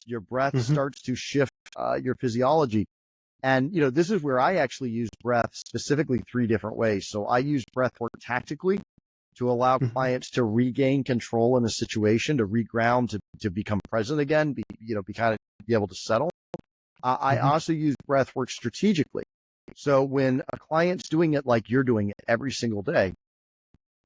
Your breath starts to shift your physiology. And, this is where I actually use breath specifically 3 different ways. So I use breath work tactically to allow clients to regain control in a situation, to reground, to become present again, be able to settle. I also use breath work strategically. So when a client's doing it like you're doing it every single day,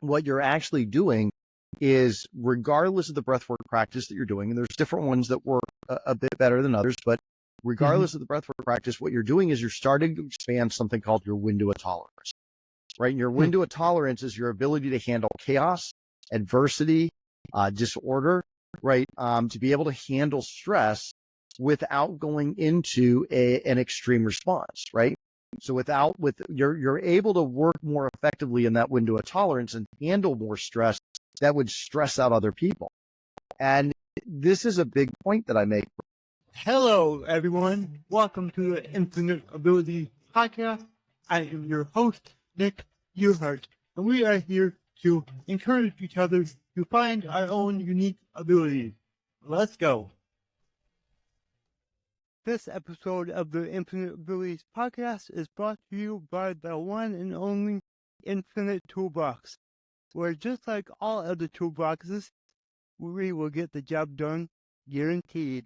what you're actually doing is, regardless of the breathwork practice that you're doing, and there's different ones that work a bit better than others, but regardless of the breathwork practice, what you're doing is you're starting to expand something called your window of tolerance, right? And your window of tolerance is your ability to handle chaos, adversity, disorder, right? To be able to handle stress without going into an extreme response, right? So you're able to work more effectively in that window of tolerance and handle more stress that would stress out other people. And this is a big point that I make. Hello, everyone. Welcome to the Infinite Ability Podcast. I am your host, Nick Earhart, and we are here to encourage each other to find our own unique abilities. Let's go. This episode of the Infinite Abilities Podcast is brought to you by the one and only Infinite Toolbox, where just like all other toolboxes, we will get the job done, guaranteed.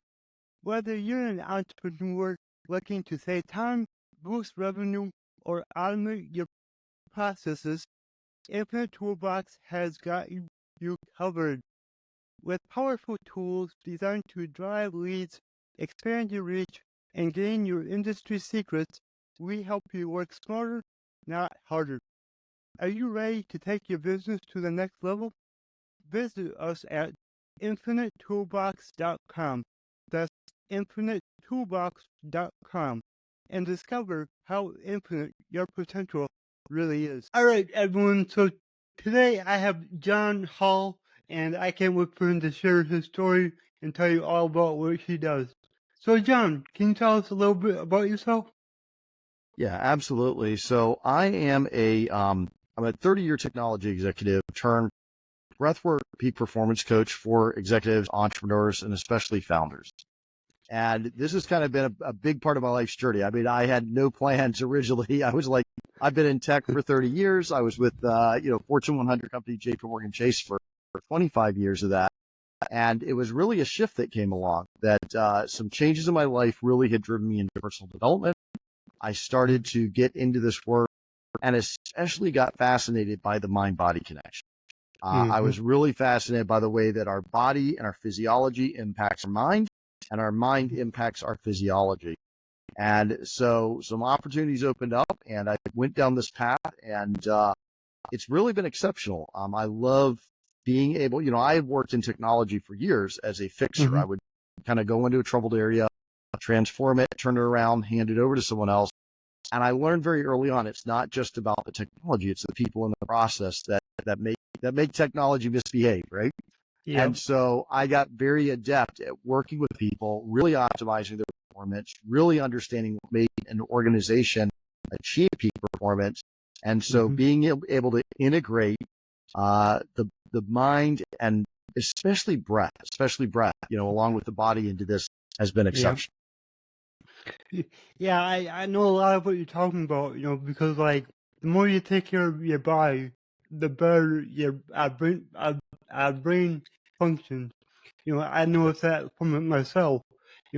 Whether you're an entrepreneur looking to save time, boost revenue, or automate your processes, Infinite Toolbox has got you covered. With powerful tools designed to drive leads, expand your reach, and gain your industry secrets, we help you work smarter, not harder. Are you ready to take your business to the next level? Visit us at infinitetoolbox.com. That's infinitetoolbox.com, and discover how infinite your potential really is. All right, everyone. So today I have John Hall, and I can't wait for him to share his story and tell you all about what he does. So, John, can you tell us a little bit about yourself? Yeah, absolutely. So I'm a 30-year technology executive turned breathwork peak performance coach for executives, entrepreneurs, and especially founders. And this has kind of been a big part of my life's journey. I mean, I had no plans originally. I was like, I've been in tech for 30 years. I was with, Fortune 100 company, JP Morgan Chase for 25 years of that. And it was really a shift that came along that some changes in my life really had driven me into personal development. I started to get into this work and especially got fascinated by the mind-body connection. I was really fascinated by the way that our body and our physiology impacts our mind, and our mind impacts our physiology. And so some opportunities opened up, and I went down this path, and it's really been exceptional. I love being able, I had worked in technology for years as a fixer. I would kind of go into a troubled area, transform it, turn it around, hand it over to someone else. And I learned very early on, it's not just about the technology, it's the people in the process that make technology misbehave, right? Yep. And so I got very adept at working with people, really optimizing their performance, really understanding what made an organization achieve peak performance. And so being able to integrate the mind and especially breath, along with the body into this has been exceptional. Yeah, I know a lot of what you're talking about, because like the more you take care of your body, the better your brain functions. I noticed that from myself.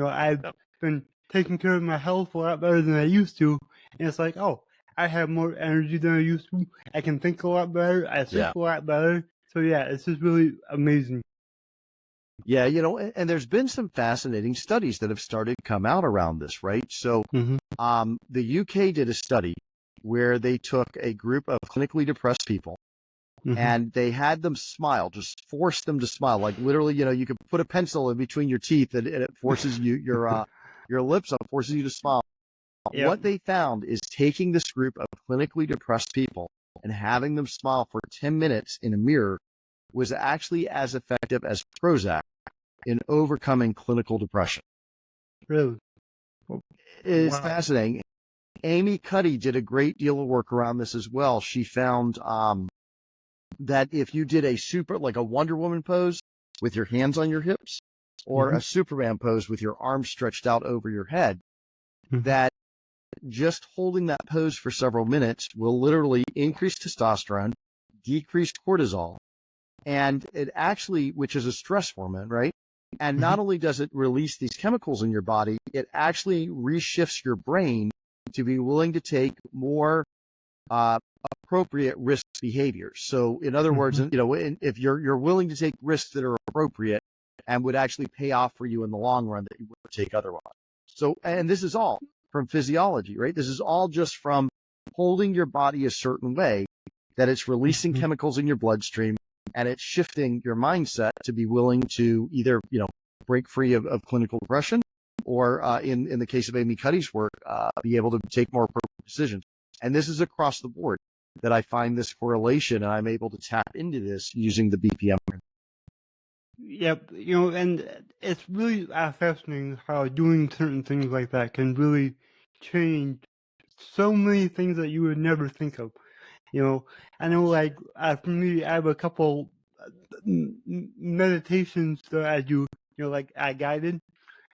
I've been taking care of my health a lot better than I used to, and it's like, oh, I have more energy than I used to. I can think a lot better. I sleep a lot better. So yeah, it's just really amazing. Yeah, and there's been some fascinating studies that have started to come out around this, right? So the UK did a study where they took a group of clinically depressed people and they had them smile, just forced them to smile. Like literally, you could put a pencil in between your teeth and it forces your lips up, forces you to smile. Yep. What they found is taking this group of clinically depressed people and having them smile for 10 minutes in a mirror was actually as effective as Prozac in overcoming clinical depression. Really? It is fascinating. Amy Cuddy did a great deal of work around this as well. She found that if you did like a Wonder Woman pose with your hands on your hips or a Superman pose with your arms stretched out over your head, Mhm. that just holding that pose for several minutes will literally increase testosterone, decrease cortisol, and it actually, which is a stress hormone, right? And not only does it release these chemicals in your body, it actually reshifts your brain to be willing to take more uh, appropriate risk behaviors. So, in other words, if you're willing to take risks that are appropriate and would actually pay off for you in the long run that you would take otherwise. So, and this is all from physiology, right? This is all just from holding your body a certain way that it's releasing chemicals in your bloodstream and it's shifting your mindset to be willing to either, break free of clinical depression or in the case of Amy Cuddy's work, be able to take more appropriate decisions. And this is across the board that I find this correlation, and I'm able to tap into this using the BPM. Yep, and it's really fascinating how doing certain things like that can really change so many things that you would never think of. I know, like, for me, I have a couple meditations that I do, like I guided,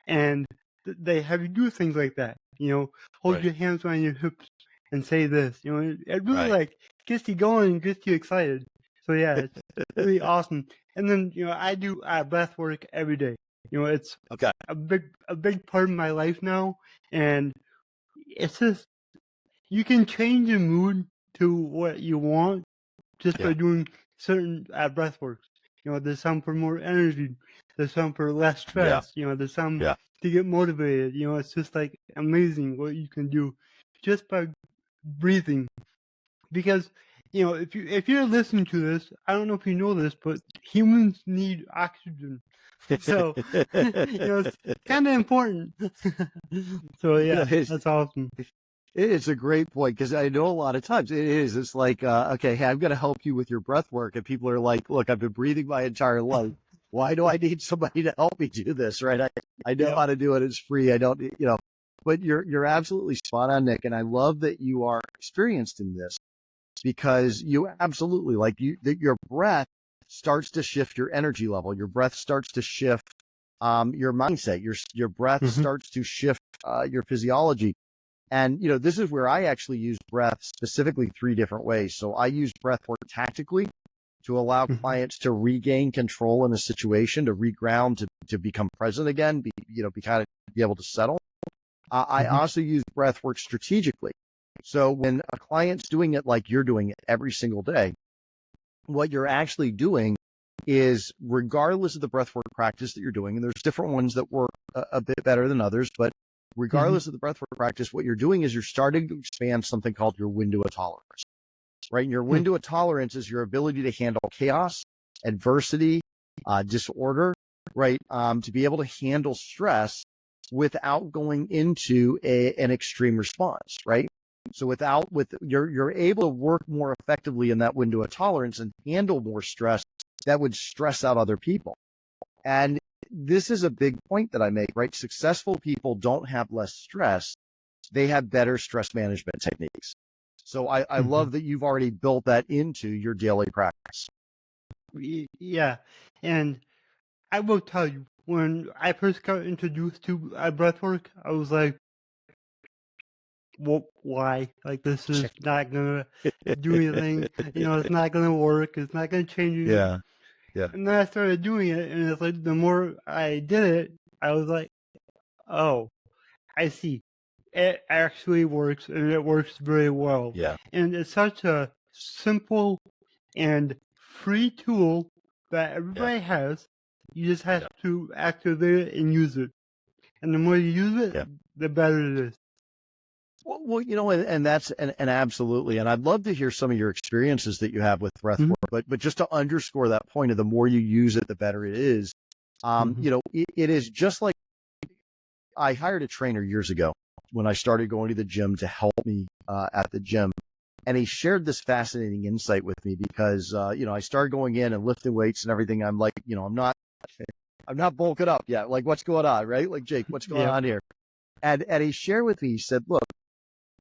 and they have you do things like that. Hold Right. your hands on your hips and say this. It really Right. like gets you going and gets you excited. So yeah, it's really awesome. And then I do breath work every day. It's Okay. a big part of my life now, and it's just you can change your mood to what you want just by Yeah. doing certain breath works. There's some for more energy. There's some for less Yeah. stress. There's some Yeah. to get motivated. It's just like amazing what you can do just by breathing. Because if you're listening to this, I don't know if you know this, but humans need oxygen. So it's kind of important. So yeah, that's awesome. It's a great point because I know a lot of times it is. It's like, okay, hey, I'm going to help you with your breath work. And people are like, look, I've been breathing my entire life. Why do I need somebody to help me do this? Right. I know how to do it. It's free. I don't, but you're absolutely spot on, Nick. And I love that you are experienced in this because you absolutely that your breath starts to shift your energy level. Your breath starts to shift your mindset. Your breath starts to shift your physiology. And, this is where I actually use breath specifically 3 different ways. So I use breath work tactically to allow clients to regain control in a situation, to reground, to become present again, be able to settle. I also use breath work strategically. So when a client's doing it like you're doing it every single day, what you're actually doing is, regardless of the breathwork practice that you're doing, and there's different ones that work a bit better than others, but regardless of the breathwork practice, what you're doing is you're starting to expand something called your window of tolerance, right? And your window of tolerance is your ability to handle chaos, adversity, disorder, right? To be able to handle stress without going into an extreme response, right? So you're able to work more effectively in that window of tolerance and handle more stress that would stress out other people. And this is a big point that I make, right? Successful people don't have less stress. They have better stress management techniques. So I love that you've already built that into your daily practice. Yeah. And I will tell you, when I first got introduced to breathwork, I was like, well, why? Like, this is not going to do anything. It's not going to work. It's not going to change anything. Yeah. Yeah. And then I started doing it, and it's like the more I did it, I was like, oh, I see. It actually works, and it works very well. Yeah. And it's such a simple and free tool that everybody has. You just have to activate it and use it. And the more you use it, the better it is. Well, and that's and absolutely, and I'd love to hear some of your experiences that you have with breathwork. But just to underscore that point of the more you use it, the better it is. It is just like, I hired a trainer years ago when I started going to the gym to help me at the gym, and he shared this fascinating insight with me because I started going in and lifting weights and everything. I'm like, I'm not bulking up yet. Like, what's going on, right? Like, Jake, what's going on here? And he shared with me, he said, look,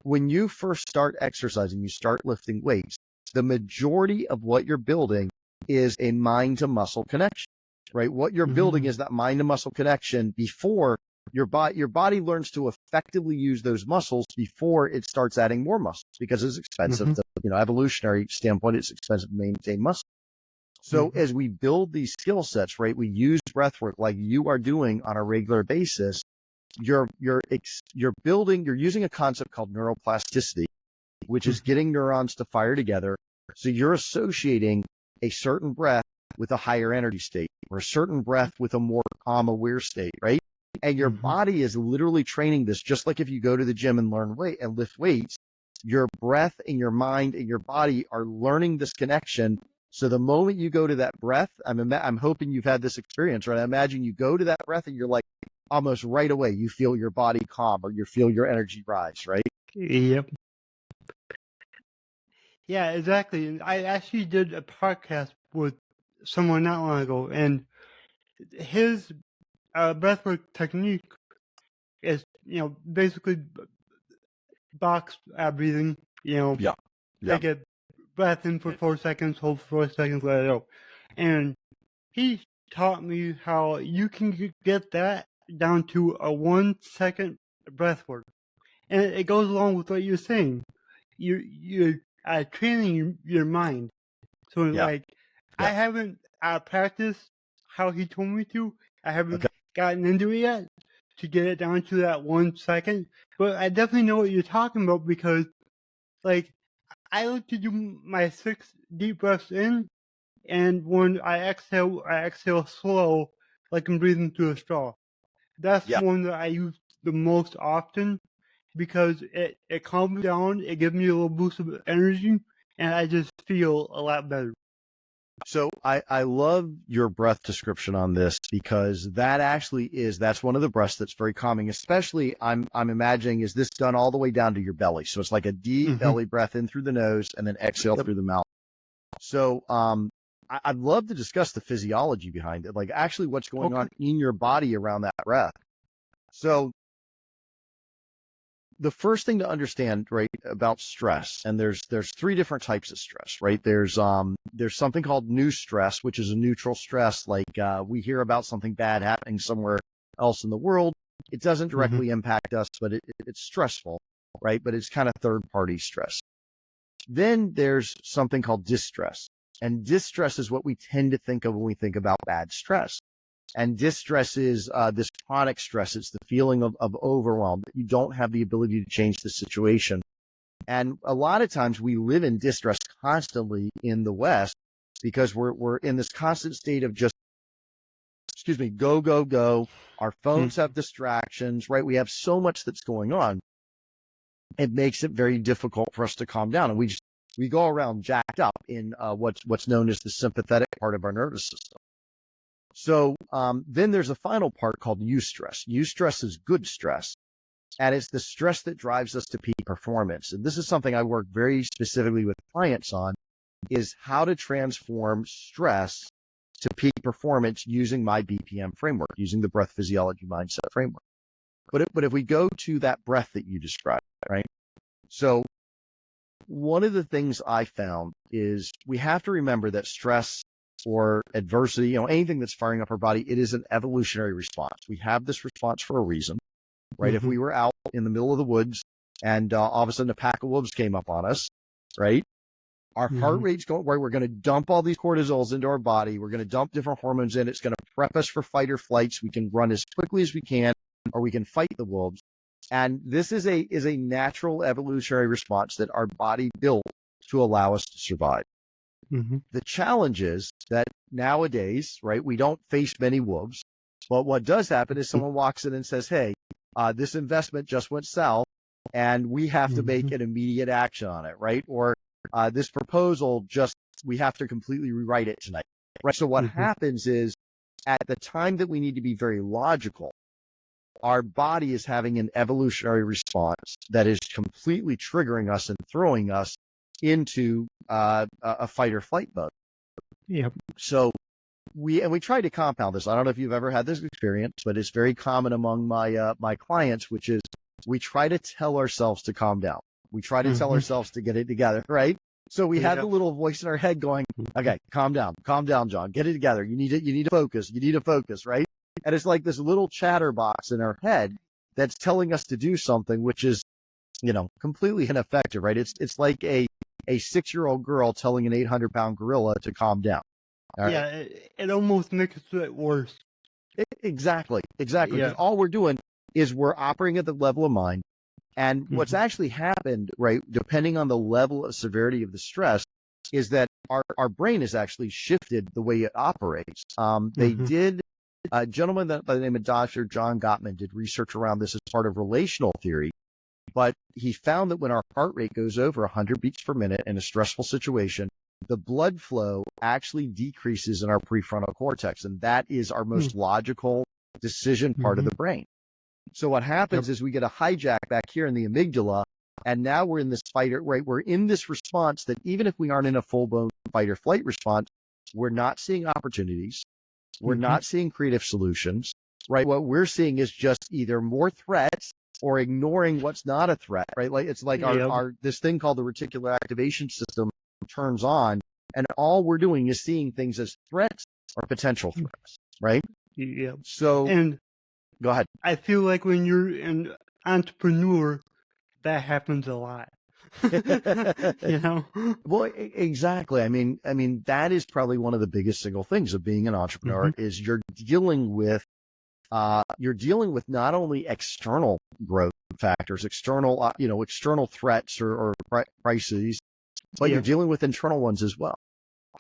when you first start exercising, you start lifting weights, the majority of what you're building is a mind to muscle connection. right? What you're building is that mind to muscle connection before your body learns to effectively use those muscles before it starts adding more muscles, because it's expensive. Evolutionary standpoint, it's expensive to maintain muscle. So as we build these skill sets, right, we use breath work like you are doing on a regular basis. You're using a concept called neuroplasticity, which is getting neurons to fire together. So you're associating a certain breath with a higher energy state, or a certain breath with a more calm, aware state, right? And your body is literally training this, just like if you go to the gym and lift weights, your breath and your mind and your body are learning this connection. So the moment you go to that breath, I'm hoping you've had this experience, right? I imagine you go to that breath and you're like, almost right away, you feel your body calm, or you feel your energy rise, right? Yep. Yeah, exactly. And I actually did a podcast with someone not long ago, and his breathwork technique is, basically box breathing. Yeah. Take a breath in for 4 seconds, hold for 4 seconds, let it out. And he taught me how you can get that down to a 1 second breath work. And it goes along with what you're saying. You're training your mind. So I haven't practiced how he told me to. I haven't gotten into it yet to get it down to that 1 second. But I definitely know what you're talking about, because I like to do my 6 deep breaths in, and when I exhale slow, like I'm breathing through a straw. That's one that I use the most often, because it calms me down, it gives me a little boost of energy, and I just feel a lot better. So I love your breath description on this, because that's one of the breaths that's very calming, especially I'm imagining, is this done all the way down to your belly? So it's like a deep belly breath in through the nose and then exhale through the mouth. So I'd love to discuss the physiology behind it, like actually what's going on in your body around that breath. So the first thing to understand, right, about stress, and there's 3 different types of stress, right? There's something called new stress, which is a neutral stress, like we hear about something bad happening somewhere else in the world. It doesn't directly impact us, but it's stressful, right? But it's kind of third-party stress. Then there's something called distress, and distress is what we tend to think of when we think about bad stress. And distress is this chronic stress. It's the feeling of overwhelm, that you don't have the ability to change the situation. And a lot of times we live in distress constantly in the West, because we're in this constant state of just, go, go, go. Our phones have distractions, right? We have so much that's going on. It makes it very difficult for us to calm down. And we go around jacked up in what's known as the sympathetic part of our nervous system. So then there's a final part called eustress. Eustress is good stress, and it's the stress that drives us to peak performance. And this is something I work very specifically with clients on, is how to transform stress to peak performance using my BPM framework, using the breath physiology mindset framework. But if we go to that breath that you described, right? So one of the things I found is we have to remember that stress or adversity, anything that's firing up our body, it is an evolutionary response. We have this response for a reason, right? If we were out in the middle of the woods and all of a sudden a pack of wolves came up on us, right? Our heart rate's going, right? We're going to dump all these cortisols into our body. We're going to dump different hormones in. It's going to prep us for fight or flights. We can run as quickly as we can, or we can fight the wolves. And this is a natural evolutionary response that our body built to allow us to survive. The challenge is that nowadays, right, we don't face many wolves, but what does happen is someone walks in and says, hey, this investment just went south and we have to make an immediate action on it, right? Or this proposal we have to completely rewrite it tonight, right? So what happens is, at the time that we need to be very logical, our body is having an evolutionary response that is completely triggering us and throwing us into a fight or flight mode. So we try to compound this. I don't know if you've ever had this experience, but it's very common among my clients, which is we try to tell ourselves to calm down. We try to tell ourselves to get it together, right? So we have Yeah. the little voice in our head going, okay, calm down, John, get it together. You need to focus, right? And it's like this little chatterbox in our head that's telling us to do something, which is, completely ineffective, right? It's like a 6-year-old girl telling an 800-pound gorilla to calm down. All right. Yeah, it almost makes it worse. Exactly. Because Yeah. all we're doing is we're operating at the level of mind. And what's Mhm. actually happened, right, depending on the level of severity of the stress, is that our brain has actually shifted the way it operates. They Mhm. did, a gentleman by the name of Dr. John Gottman did research around this as part of relational theory. But he found that when our heart rate goes over 100 beats per minute in a stressful situation, the blood flow actually decreases in our prefrontal cortex. And that is our most logical decision part of Mhm. the brain. So what happens is we get a hijack back here in the amygdala, and now we're in this fight, right? We're in this response that even if we aren't in a full-blown fight or flight response, we're not seeing opportunities. We're Mhm. not seeing creative solutions, right? What we're seeing is just either more threats or ignoring what's not a threat, right? Like it's like Yep. our this thing called the reticular activation system turns on, and all we're doing is seeing things as threats or potential threats, right? Yep. So And go ahead. I feel like when you're an entrepreneur, that happens a lot. You know? Well, exactly. I mean, that is probably one of the biggest single things of being an entrepreneur Mhm. is you're dealing with not only external growth factors, external threats or crises, but you're Yep. dealing with internal ones as well,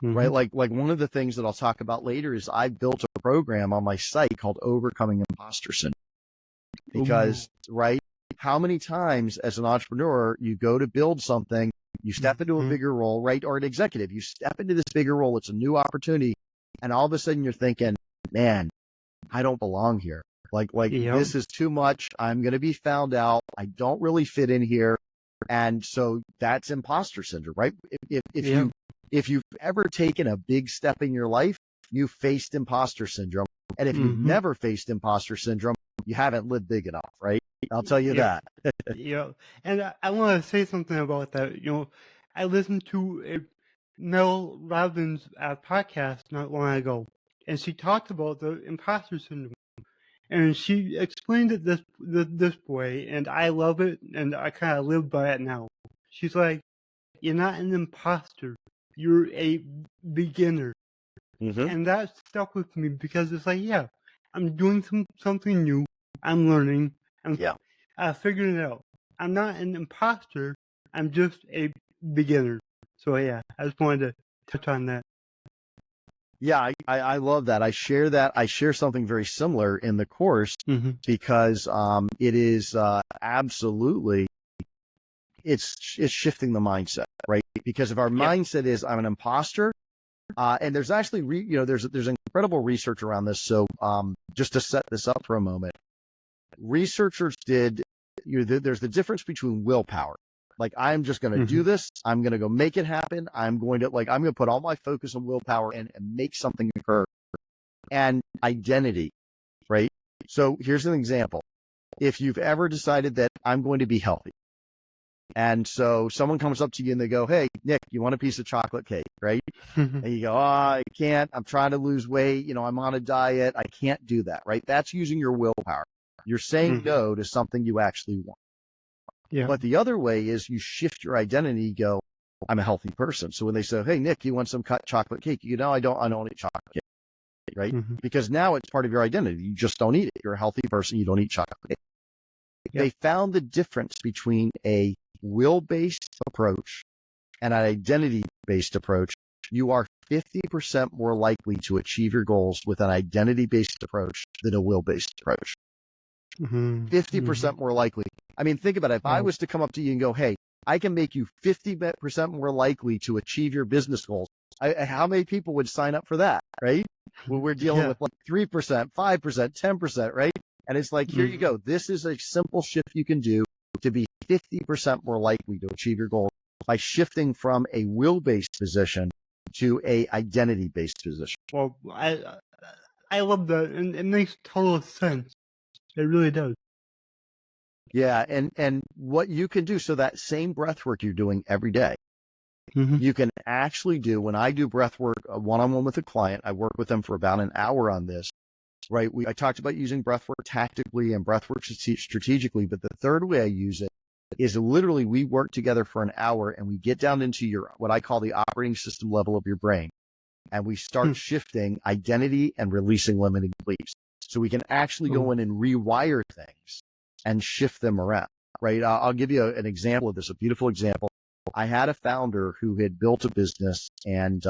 right? Mhm. Like one of the things that I'll talk about later is I built a program on my site called Overcoming Imposter Syndrome Ooh. because, right? How many times as an entrepreneur you go to build something, you step into a Mhm. bigger role, right? Or an executive, you step into this bigger role, it's a new opportunity, and all of a sudden you're thinking, man, I don't belong here. Like Yep. this is too much. I'm going to be found out. I don't really fit in here. And so that's imposter syndrome, right? Yep. If you've ever taken a big step in your life, you faced imposter syndrome. And if you've Mhm. never faced imposter syndrome, you haven't lived big enough, right? I'll tell you Yep. that. Yep. And I want to say something about that. I listened to a Mel Robbins podcast not long ago, and she talked about the imposter syndrome. And she explained it this way, and I love it, and I kind of live by it now. She's like, "You're not an imposter. You're a beginner," Mm-hmm. and that stuck with me because it's like, yeah, I'm doing something new. I'm learning. I'm Yeah. figuring it out. I'm not an imposter. I'm just a beginner. So yeah, I just wanted to touch on that. Yeah, I love that. I share that. I share something very similar in the course Mm-hmm. because it is absolutely it's shifting the mindset, right? Because if our Yep. mindset is I'm an imposter, and there's actually there's incredible research around this. So just to set this up for a moment, researchers did there's the difference between willpower. Like I'm just going to Mm-hmm. do this. I'm going to go make it happen. I'm going to put all my focus on willpower and make something occur. And identity, right? So here's an example. If you've ever decided that I'm going to be healthy, and so someone comes up to you and they go, "Hey, Nick, you want a piece of chocolate cake?" Right? And you go, "Oh, I can't. I'm trying to lose weight. I'm on a diet. I can't do that." Right? That's using your willpower. You're saying Mm-hmm. no to something you actually want. Yeah. But the other way is you shift your identity. You go, "I'm a healthy person." So when they say, "Hey, Nick, you want some chocolate cake?" You go, "No, I don't. I don't eat chocolate cake." Right? Mm-hmm. Because now it's part of your identity. You just don't eat it. You're a healthy person. You don't eat chocolate cake. They Yep. found the difference between a will-based approach and an identity-based approach. You are 50% more likely to achieve your goals with an identity-based approach than a will-based approach. Mm-hmm. Mm-hmm. 50% more likely. I mean, think about it. If I Wow. was to come up to you and go, "Hey, I can make you 50% more likely to achieve your business goals," how many people would sign up for that, right? When we're dealing Yeah. with like 3%, 5%, 10%, right? And it's like, here you Mm-hmm. go. This is a simple shift you can do to be 50% more likely to achieve your goal by shifting from a will-based position to a identity-based position. Well, I love that, and it makes total sense. It really does. Yeah, and what you can do, so that same breath work you're doing every day, You can actually do, when I do breath work one-on-one with a client, I work with them for about an hour on this, right? I talked about using breath work tactically and breath work strategically, but the third way I use it is literally we work together for an hour and we get down into your, what I call the operating system level of your brain. And we start shifting identity and releasing limiting beliefs. So we can actually go in and rewire things and shift them around, right? I'll give you an example of this, a beautiful example. I had a founder who had built a business, and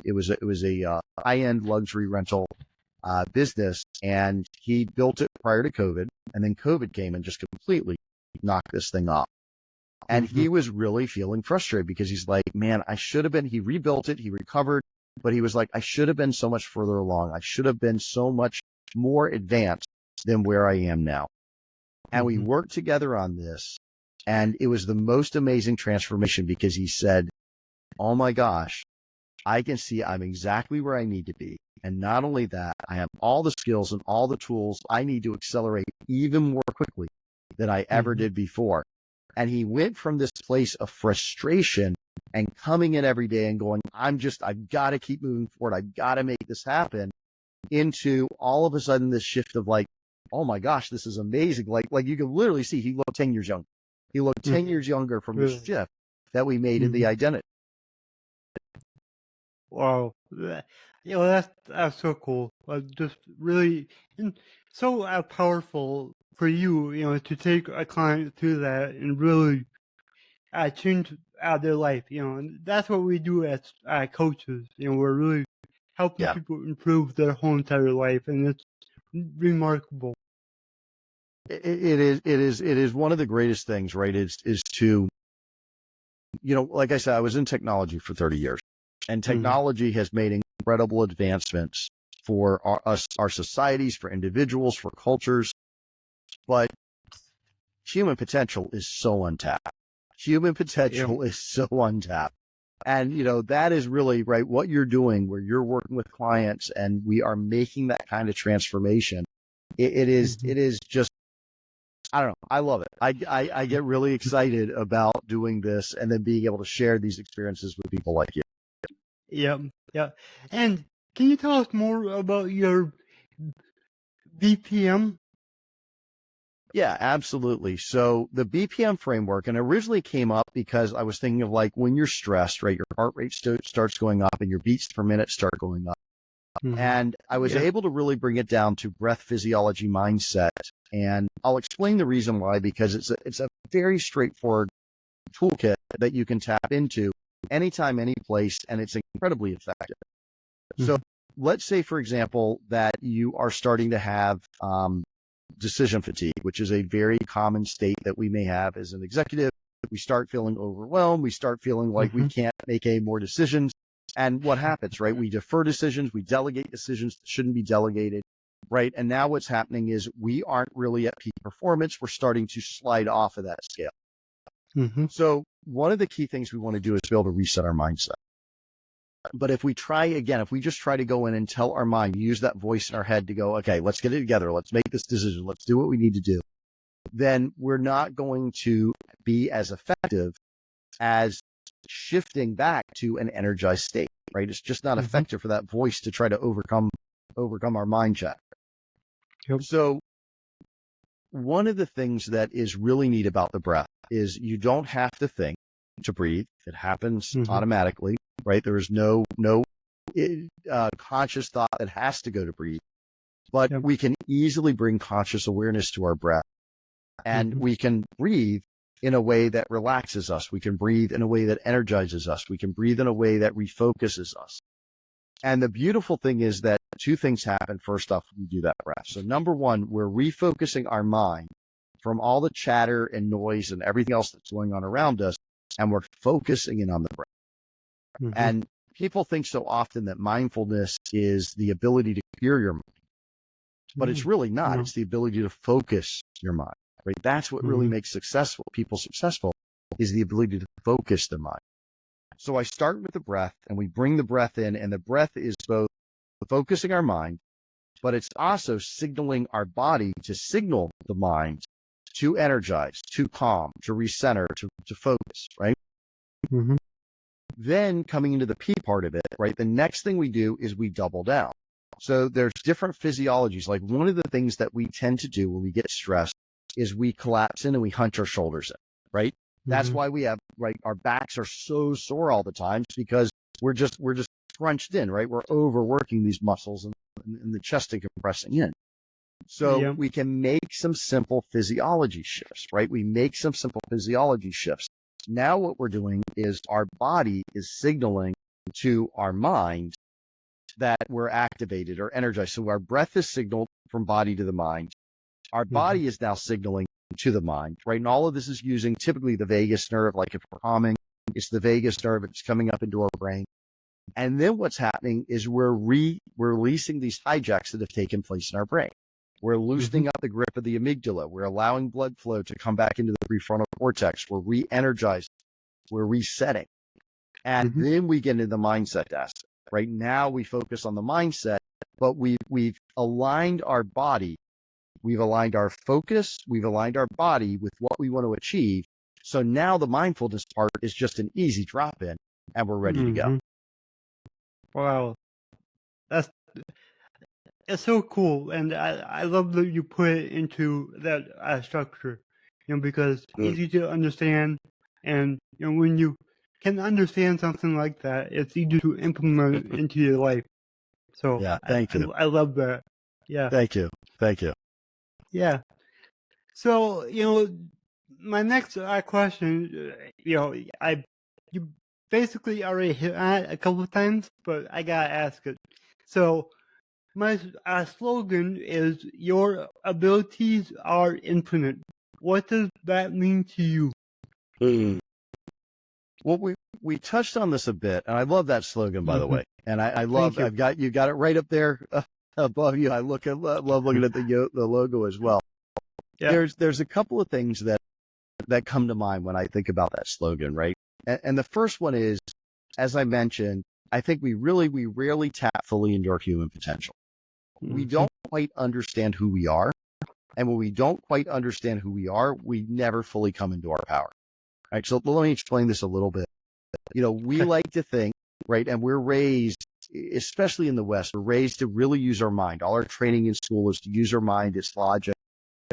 it was a high-end luxury rental business, and he built it prior to COVID, and then COVID came and just completely knocked this thing off. And he was really feeling frustrated because he's like, man, I should have been, he rebuilt it, he recovered, but he was like, I should have been so much further along. I should have been so much more advanced than where I am now. And we worked together on this, and it was the most amazing transformation because he said, oh my gosh, I can see I'm exactly where I need to be. And not only that, I have all the skills and all the tools I need to accelerate even more quickly than I ever did before. And he went from this place of frustration and coming in every day and going, I've got to keep moving forward. I've got to make this happen, into all of a sudden this shift of like, oh my gosh, this is amazing. Like you can literally see he looked 10 years younger. He looked 10 years younger from the shift that we made in the identity. Wow. That's so cool. Just really, and so powerful for you, to take a client through that and really change their life, and that's what we do as coaches. We're really helping people improve their whole entire life, and it's remarkable. It is one of the greatest things, right? Is to, like I said, I was in technology for 30 years, and technology has made incredible advancements for our societies, for individuals, for cultures, but human potential is so untapped. Human potential is so untapped. And, that is really, right, what you're doing, where you're working with clients and we are making that kind of transformation. It is just, I don't know. I love it. I get really excited about doing this and then being able to share these experiences with people like you. Yeah. And can you tell us more about your BPM? Yeah, absolutely. So the BPM framework, and originally came up because I was thinking of like when you're stressed, right, your heart rate starts going up and your beats per minute start going up. And I was able to really bring it down to breath physiology mindset. And I'll explain the reason why, because it's a very straightforward toolkit that you can tap into anytime, any place, and it's incredibly effective. So let's say, for example, that you are starting to have decision fatigue, which is a very common state that we may have as an executive. We start feeling overwhelmed. We start feeling like we can't make any more decisions. And what happens, right? We defer decisions. We delegate decisions that shouldn't be delegated, right? And now what's happening is we aren't really at peak performance. We're starting to slide off of that scale. So one of the key things we want to do is be able to reset our mindset. But if we just try to go in and tell our mind, use that voice in our head to go, okay, let's get it together. Let's make this decision. Let's do what we need to do. Then we're not going to be as effective as shifting back to an energized state, right? It's just not effective for that voice to try to overcome our mind chatter. So one of the things that is really neat about the breath is you don't have to think to breathe. It happens automatically, right? There is no conscious thought that has to go to breathe, but we can easily bring conscious awareness to our breath, and we can breathe in a way that relaxes us. We can breathe in a way that energizes us. We can breathe in a way that refocuses us. And the beautiful thing is that two things happen. First off, we do that breath. So number one, we're refocusing our mind from all the chatter and noise and everything else that's going on around us, and we're focusing in on the breath. And people think so often that mindfulness is the ability to clear your mind, but it's really not. It's the ability to focus your mind, right? That's what really makes people successful, is the ability to focus their mind. So I start with the breath, and we bring the breath in, and the breath is both focusing our mind, but it's also signaling our body to signal the mind to energize, to calm, to recenter, to focus, right? Then coming into the P part of it, right? The next thing we do is we double down. So there's different physiologies. Like one of the things that we tend to do when we get stressed is we collapse in and we hunch our shoulders in, right? That's why we have, right, our backs are so sore all the time because we're just crunched in, right? We're overworking these muscles and the chest and compressing in. So we can make some simple physiology shifts, right? We make some simple physiology shifts. Now what we're doing is our body is signaling to our mind that we're activated or energized. So our breath is signaled from body to the mind. Our body is now signaling to the mind, right? And all of this is using typically the vagus nerve. Like if we're calming, it's the vagus nerve. It's coming up into our brain. And then what's happening is we're releasing these hijacks that have taken place in our brain. We're loosening up the grip of the amygdala. We're allowing blood flow to come back into the prefrontal cortex. We're re-energizing. We're resetting. And then we get into the mindset aspect. Right now we focus on the mindset, but we've aligned our body. We've aligned our focus. We've aligned our body with what we want to achieve. So now the mindfulness part is just an easy drop in and we're ready to go. Wow. It's so cool, and I love that you put it into that structure, because it's easy to understand, and when you can understand something like that, it's easy to implement into your life. So yeah, thank you. I love that. Yeah, thank you. Yeah. So my next question, you basically already hit on it a couple of times, but I gotta ask it. So my slogan is "Your abilities are infinite." What does that mean to you? Well, we touched on this a bit, and I love that slogan, by the way. And I love you got it right up there above you. I love looking at the logo as well. Yeah. There's a couple of things that come to mind when I think about that slogan, right? And the first one is, as I mentioned, I think we rarely tap fully into our human potential. We don't quite understand who we are. And when we don't quite understand who we are, we never fully come into our power. Right. So let me explain this a little bit. We like to think, right, and we're raised, especially in the West, we're raised to really use our mind. All our training in school is to use our mind, it's logic.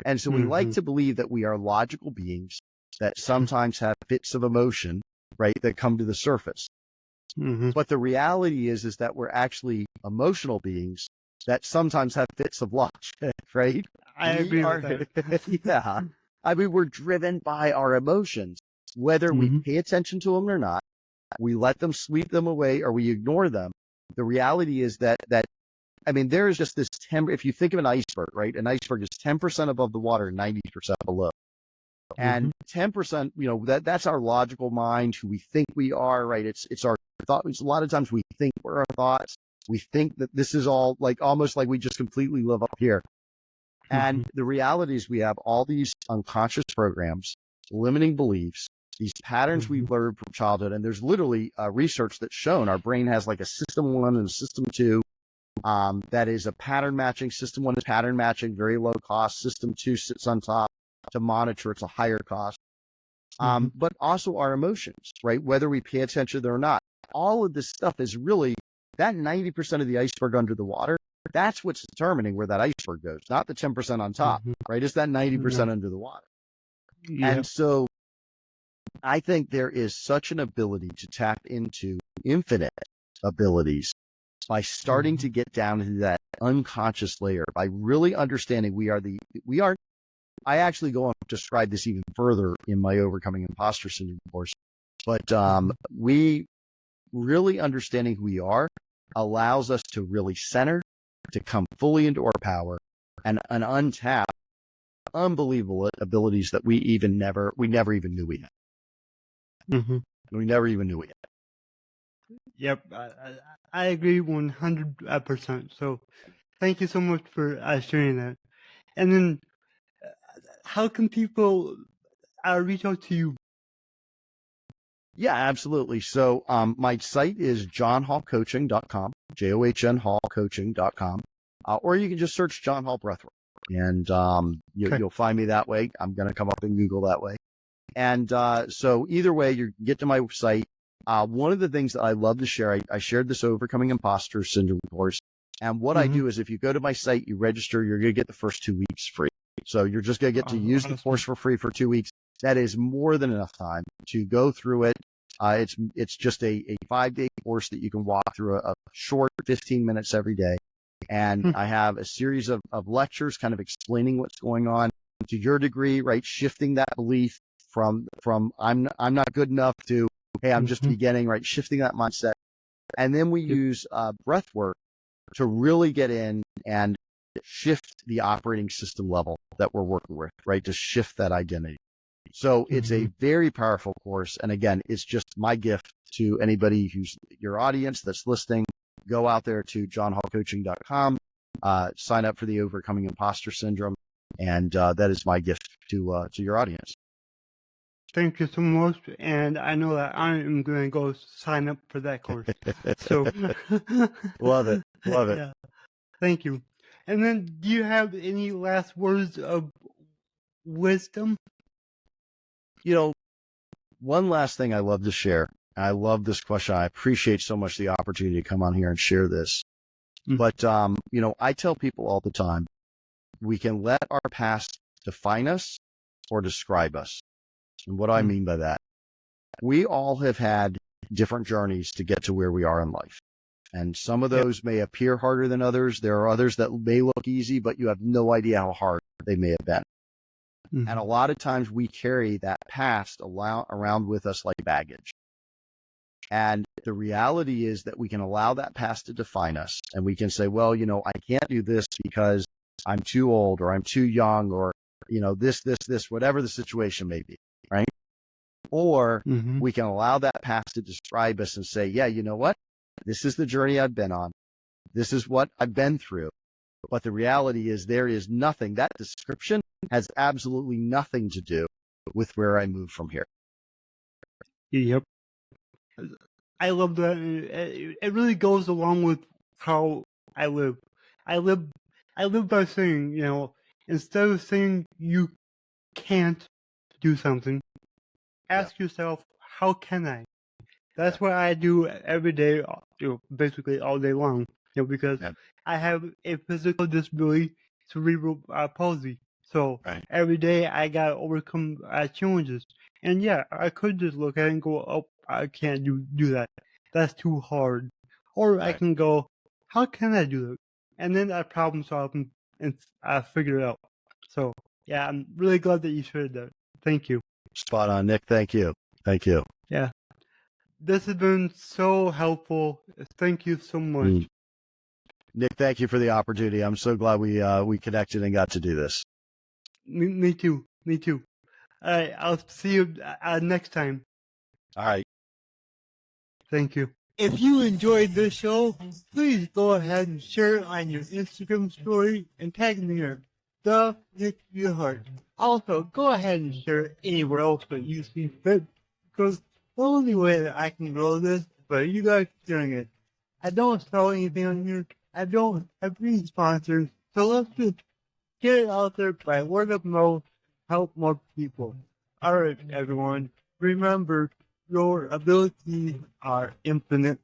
And so we like to believe that we are logical beings that sometimes have fits of emotion, right, that come to the surface. But the reality is that we're actually emotional beings that sometimes have fits of logic, right? I agree with that. Yeah. I mean, we're driven by our emotions, whether we pay attention to them or not. We let them sweep them away or we ignore them. The reality is that there is just this if you think of an iceberg, right? An iceberg is 10% above the water, 90% below. And 10%, that's our logical mind, who we think we are, right? It's our thought. A lot of times we think we're our thoughts. We think that this is all almost like we just completely live up here. And the reality is we have all these unconscious programs, limiting beliefs, these patterns we've learned from childhood. And there's literally research that's shown our brain has like a system 1 and a system 2. That is a pattern matching. System 1 is pattern matching, very low cost. System 2 sits on top to monitor. It's a higher cost. But also our emotions, right? Whether we pay attention to them or not. All of this stuff is really that 90% of the iceberg under the water. That's what's determining where that iceberg goes, not the 10% on top, right? It's that 90% under the water. And so I think there is such an ability to tap into infinite abilities by starting to get down into that unconscious layer, by really understanding I actually go on to describe this even further in my Overcoming Impostor Syndrome course, but we really understanding who we are allows us to really center, to come fully into our power and untap unbelievable abilities that we never even knew we had. We never even knew we had. Yep, I agree 100%. So thank you so much for sharing that. And then how can people reach out to you? Yeah, absolutely. So my site is johnhallcoaching.com, JOHN or you can just search John Hall Breathwork, and you'll find me that way. I'm going to come up in Google that way. And so either way, you get to my site. One of the things that I love to share, I shared this Overcoming Impostor Syndrome course. And what I do is if you go to my site, you register, you're going to get the first 2 weeks free. So you're just going to get to use the course for free for 2 weeks. That is more than enough time to go through it. It's just a 5-day course that you can walk through a short 15 minutes every day. And I have a series of lectures kind of explaining what's going on to your degree, right? Shifting that belief from I'm not good enough to, hey, I'm just beginning, right? Shifting that mindset. And then we use Breathwork to really get in and shift the operating system level that we're working with, right? To shift that identity. So it's a very powerful course. And again, it's just my gift to anybody who's your audience that's listening. Go out there to johnhallcoaching.com, sign up for the Overcoming Imposter Syndrome. And that is my gift to your audience. Thank you so much. And I know that I am going to go sign up for that course. So Love it. Love it. Yeah. Thank you. And then do you have any last words of wisdom? One last thing I love to share. I love this question. I appreciate so much the opportunity to come on here and share this. But, I tell people all the time, we can let our past define us or describe us. And what do I mean by that? We all have had different journeys to get to where we are in life. And some of those may appear harder than others. There are others that may look easy, but you have no idea how hard they may have been. And a lot of times we carry that past around with us like baggage. And the reality is that we can allow that past to define us. And we can say, well, I can't do this because I'm too old or I'm too young or, this, whatever the situation may be, right? Or we can allow that past to describe us and say, yeah, you know what? This is the journey I've been on. This is what I've been through. But the reality is there is nothing. That description has absolutely nothing to do with where I move from here. Yep. I love that. It really goes along with how I live. I live by saying, instead of saying you can't do something, ask yourself, how can I? That's what I do every day, basically all day long, because I have a physical disability, cerebral palsy. So every day I got to overcome challenges. And I could just look at it and go, oh, I can't do that. That's too hard. Or I can go, how can I do it? And then I problem solve and figure it out. So, I'm really glad that you shared that. Thank you. Spot on, Nick. Thank you. Thank you. Yeah. This has been so helpful. Thank you so much. Nick, thank you for the opportunity. I'm so glad we connected and got to do this. Me too. Me too. All right. I'll see you next time. All right. Thank you. If you enjoyed this show, please go ahead and share it on your Instagram story and tag me here, the Nick Heart. Also, go ahead and share it anywhere else that you see fit, because the only way that I can grow this is by you guys sharing it. I don't sell anything on here. I don't have any sponsors. So let's just get it out there by word of mouth, help more people. All right, everyone. Remember, your abilities are infinite.